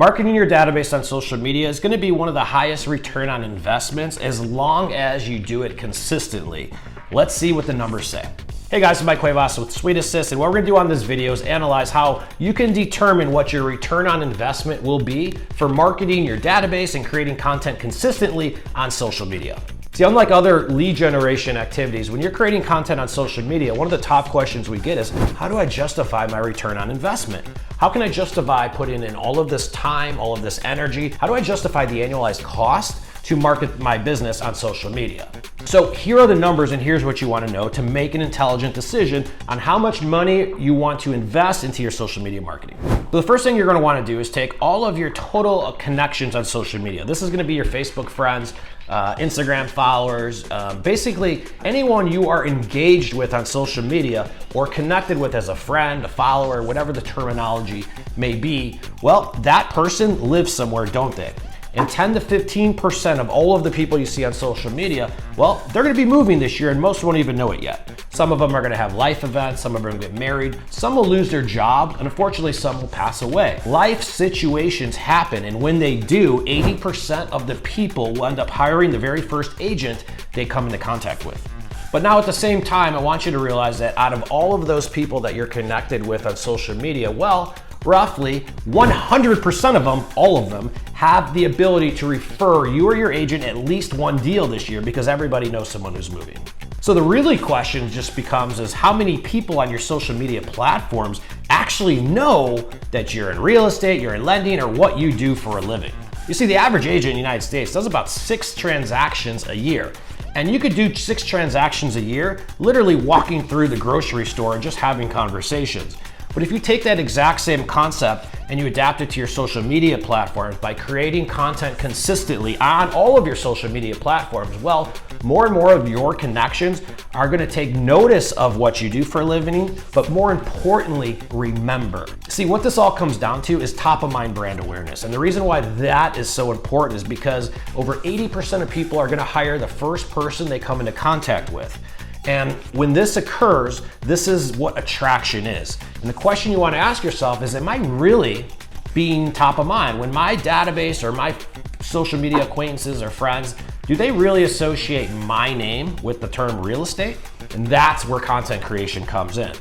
Marketing your database on social media is going to be one of the highest return on investments as long as you do it consistently. Let's see what the numbers say. Hey guys, I'm Mike Cuevas with Sweet Assist, and what we're going to do on this video is analyze how you can determine what your return on investment will be for marketing your database and creating content consistently on social media. See, unlike other lead generation activities, when you're creating content on social media, one of the top questions we get is, how do I justify my return on investment? How can I justify putting in all of this time, all of this energy? How do I justify the annualized cost to market my business on social media? So here are the numbers, and here's what you want to know to make an intelligent decision on how much money you want to invest into your social media marketing. So the first thing you're going to want to do is take all of your total connections on social media. This is going to be your Facebook friends, Instagram followers, basically anyone you are engaged with on social media or connected with as a friend, a follower, whatever the terminology may be. Well, that person lives somewhere, don't they? And 10 to 15% of all of the people you see on social media, well, they're gonna be moving this year and most won't even know it yet. Some of them are gonna have life events, some of them are gonna get married, some will lose their job, and unfortunately some will pass away. Life situations happen, and when they do, 80% of the people will end up hiring the very first agent they come into contact with. But now at the same time, I want you to realize that out of all of those people that you're connected with on social media, well, roughly 100% of them, all of them, have the ability to refer you or your agent at least one deal this year because everybody knows someone who's moving. So the really question just becomes is how many people on your social media platforms actually know that you're in real estate, you're in lending, or what you do for a living. You see, the average agent in the United States does about 6 transactions a year. And you could do 6 transactions a year, literally walking through the grocery store and just having conversations. But if you take that exact same concept and you adapt it to your social media platforms by creating content consistently on all of your social media platforms, well, more and more of your connections are gonna take notice of what you do for a living, but more importantly, remember. See, what this all comes down to is top of mind brand awareness. And the reason why that is so important is because over 80% of people are gonna hire the first person they come into contact with. And when this occurs, this is what attraction is. And the question you want to ask yourself is, am I really being top of mind? When my database or my social media acquaintances or friends, do they really associate my name with the term real estate? And that's where content creation comes in.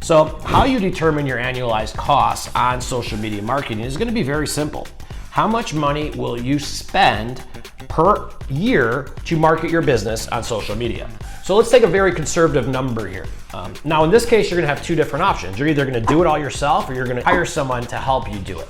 So how you determine your annualized costs on social media marketing is going to be very simple. How much money will you spend per year to market your business on social media? So let's take a very conservative number here. Now in this case, you're gonna have 2 different options. You're either gonna do it all yourself or you're gonna hire someone to help you do it.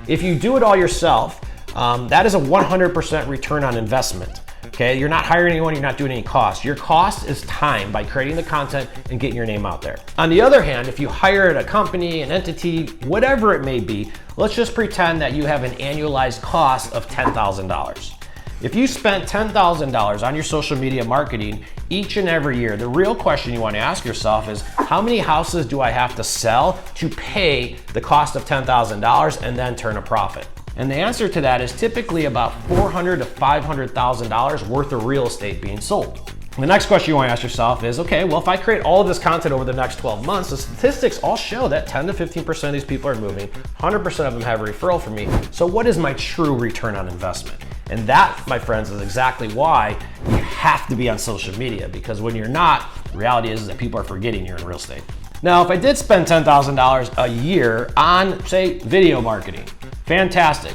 If you do it all yourself, that is a 100% return on investment. Okay, you're not hiring anyone, you're not doing any cost. Your cost is time by creating the content and getting your name out there. On the other hand, if you hired a company, an entity, whatever it may be, let's just pretend that you have an annualized cost of $10,000. If you spent $10,000 on your social media marketing each and every year, the real question you want to ask yourself is, how many houses do I have to sell to pay the cost of $10,000 and then turn a profit? And the answer to that is typically about $400,000 to $500,000 worth of real estate being sold. The next question you want to ask yourself is, okay, well, if I create all of this content over the next 12 months, the statistics all show that 10 to 15% of these people are moving, 100% of them have a referral from me. So what is my true return on investment? And that, my friends, is exactly why you have to be on social media, because when you're not, the reality is that people are forgetting you're in real estate. Now, if I did spend $10,000 a year on, say, video marketing, fantastic.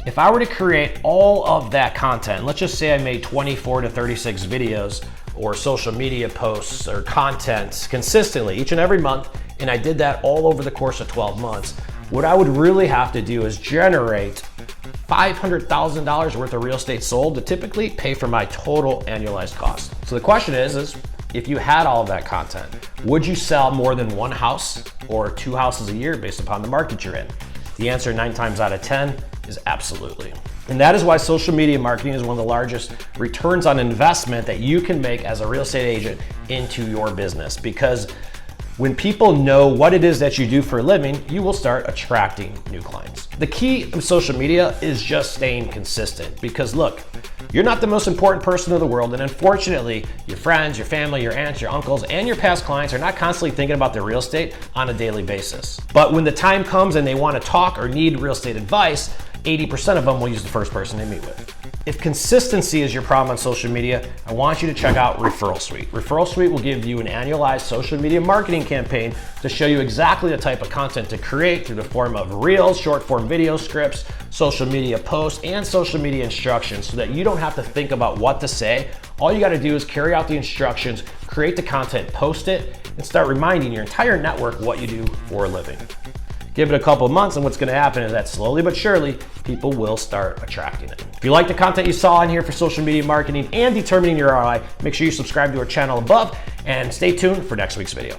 If I were to create all of that content, let's just say I made 24 to 36 videos or social media posts or content consistently each and every month, and I did that all over the course of 12 months, what I would really have to do is generate $500,000 worth of real estate sold to typically pay for my total annualized cost. So the question is if you had all of that content, would you sell more than 1 house or 2 houses a year based upon the market you're in? The answer 9 times out of 10 is absolutely. And that is why social media marketing is one of the largest returns on investment that you can make as a real estate agent into your business, because when people know what it is that you do for a living, you will start attracting new clients. The key of social media is just staying consistent, because look, you're not the most important person in the world, and unfortunately, your friends, your family, your aunts, your uncles, and your past clients are not constantly thinking about their real estate on a daily basis. But when the time comes and they want to talk or need real estate advice, 80% of them will use the first person they meet with. If consistency is your problem on social media, I want you to check out Referral Suite. Referral Suite will give you an annualized social media marketing campaign to show you exactly the type of content to create through the form of reels, short form video scripts, social media posts, and social media instructions so that you don't have to think about what to say. All you gotta do is carry out the instructions, create the content, post it, and start reminding your entire network what you do for a living. Give it a couple of months and what's gonna happen is that slowly but surely, people will start attracting it. If you like the content you saw on here for social media marketing and determining your ROI, make sure you subscribe to our channel above and stay tuned for next week's video.